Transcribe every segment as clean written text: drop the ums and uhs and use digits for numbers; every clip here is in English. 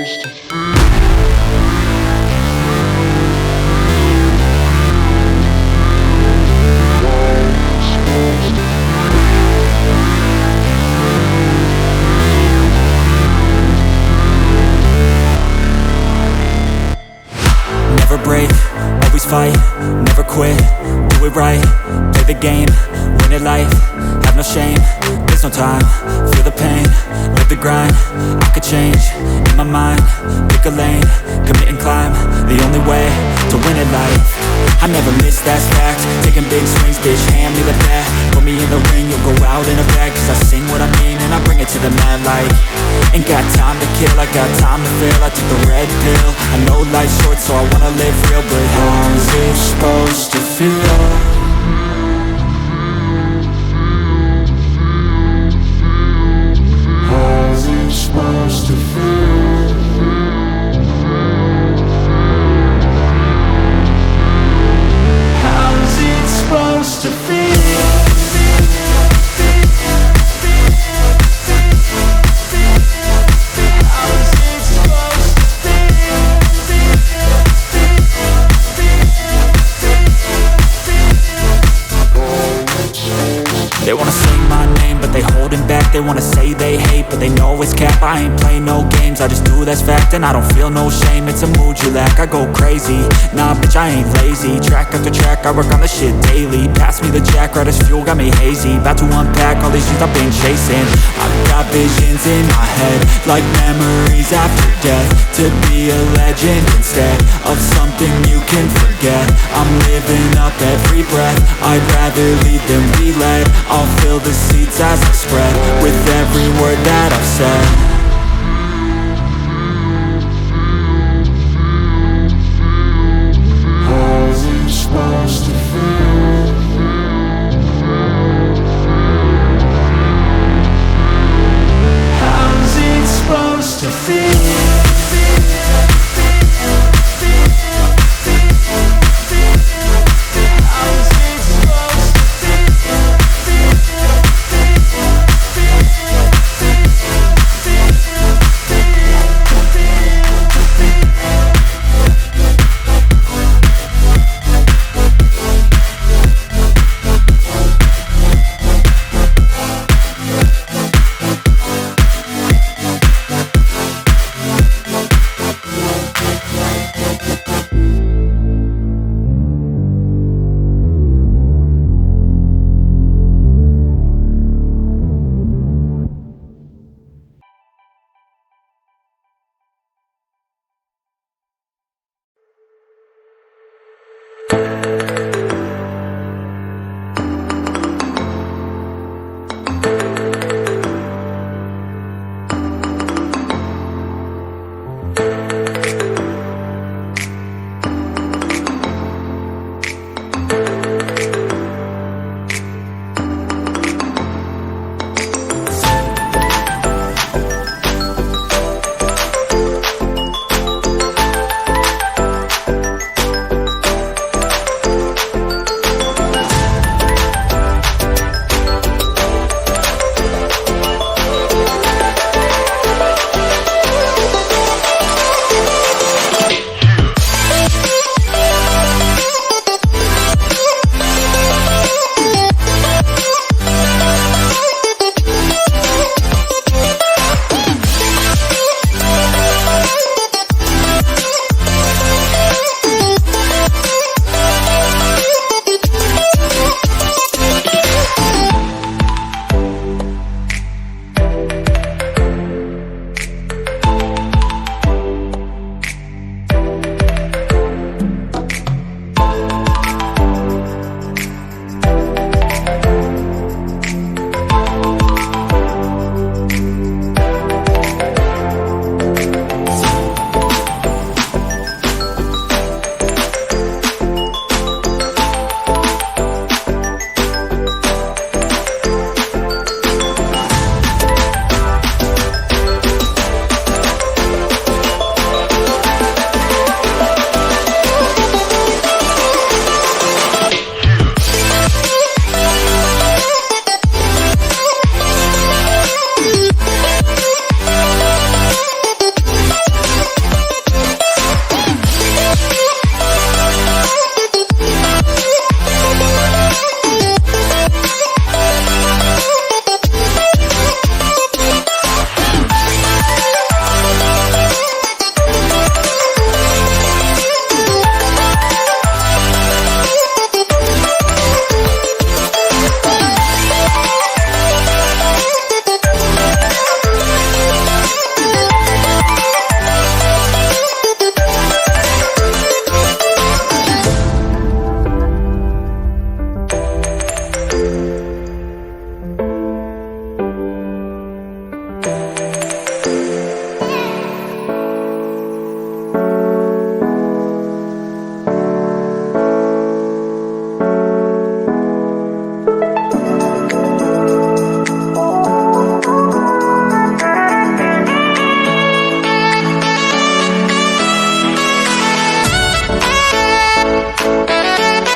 Never break, always fight, never quit, do it right, play the game, win it life, have no shame, there's no time, feel the pain, live the grind, I could change, in my mind, pick a lane, commit and climb, the only way to win it life. I never miss, that's fact, taking big swings, bitch, hand me the bat, put me in the ring, you'll go out in a bag, cause I sing what I mean and I bring it to the mad light. Ain't got time to kill, I got time to feel, I took the red pill, I know life's short so I wanna live real, but how's it supposed to feel? How's it supposed to feel? How's it supposed to feel? They wanna say my name, but they holding back. They wanna say they hate, but they know it's cap. I ain't play no games, I just do, that's fact. And I don't feel no shame, it's a mood you lack. I go crazy, nah bitch I ain't lazy. Track after track, I work on this shit daily. Pass me the jack, right as fuel, got me hazy. About to unpack all these things I've been chasing. I've got visions in my head, like memories after death. To be a legend instead of something you can forget. I'm living up every breath, I'd rather lead than be led. I'll fill the seeds as I spread with every word that I've said. How's it supposed to feel? How's it supposed to feel?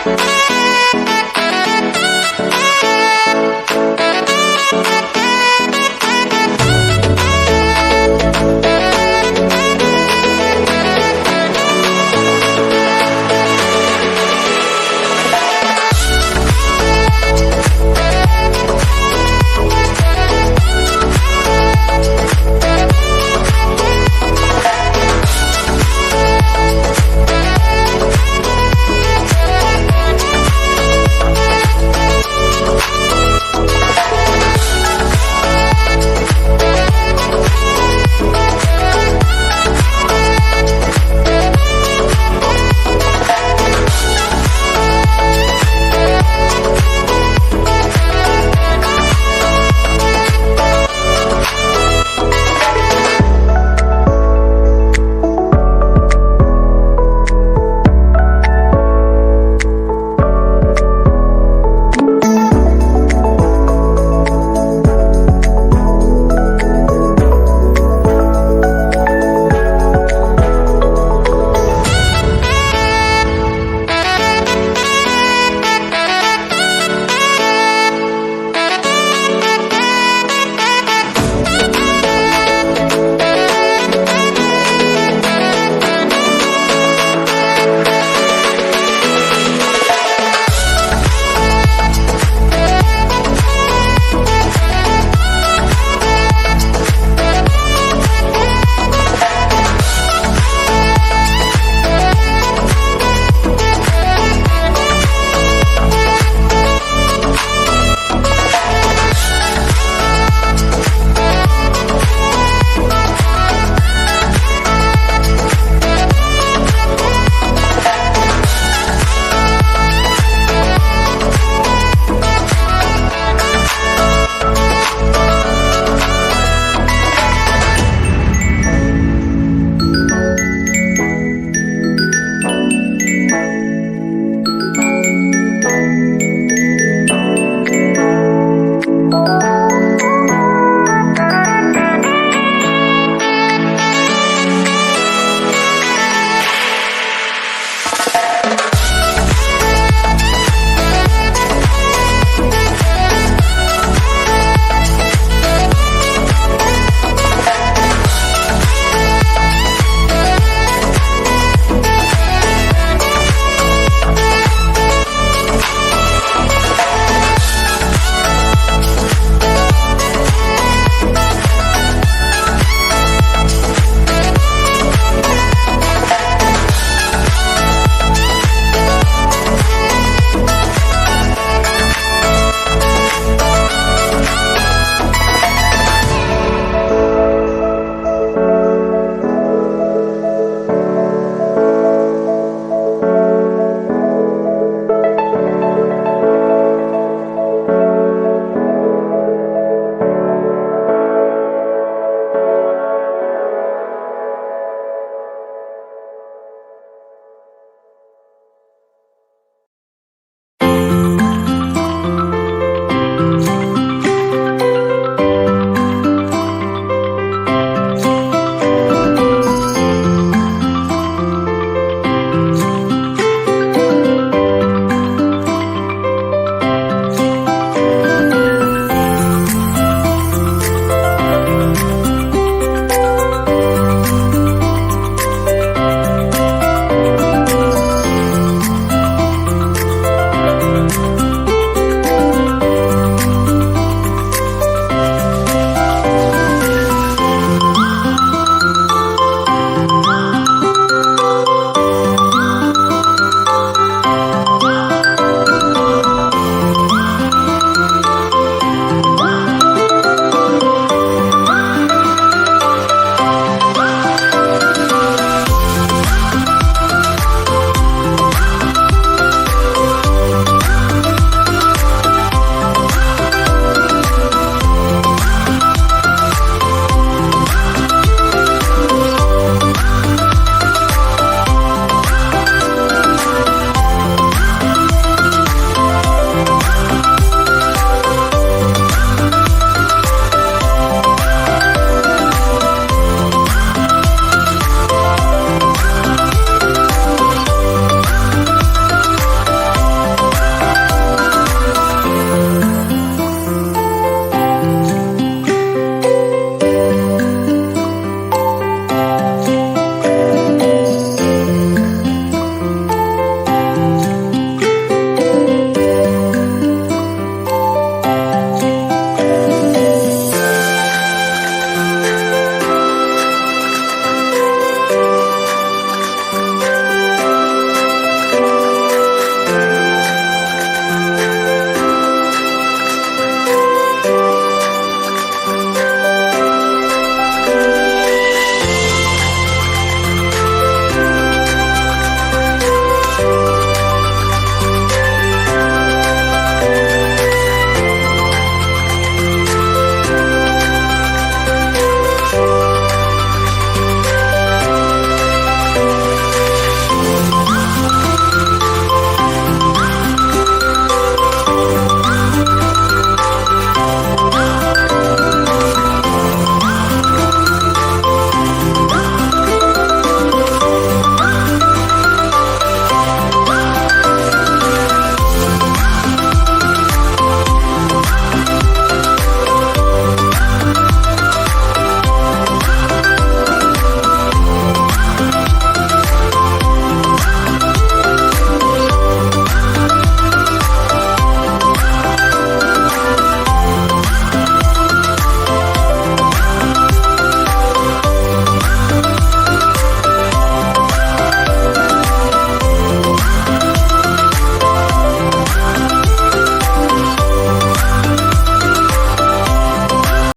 We'll be right back.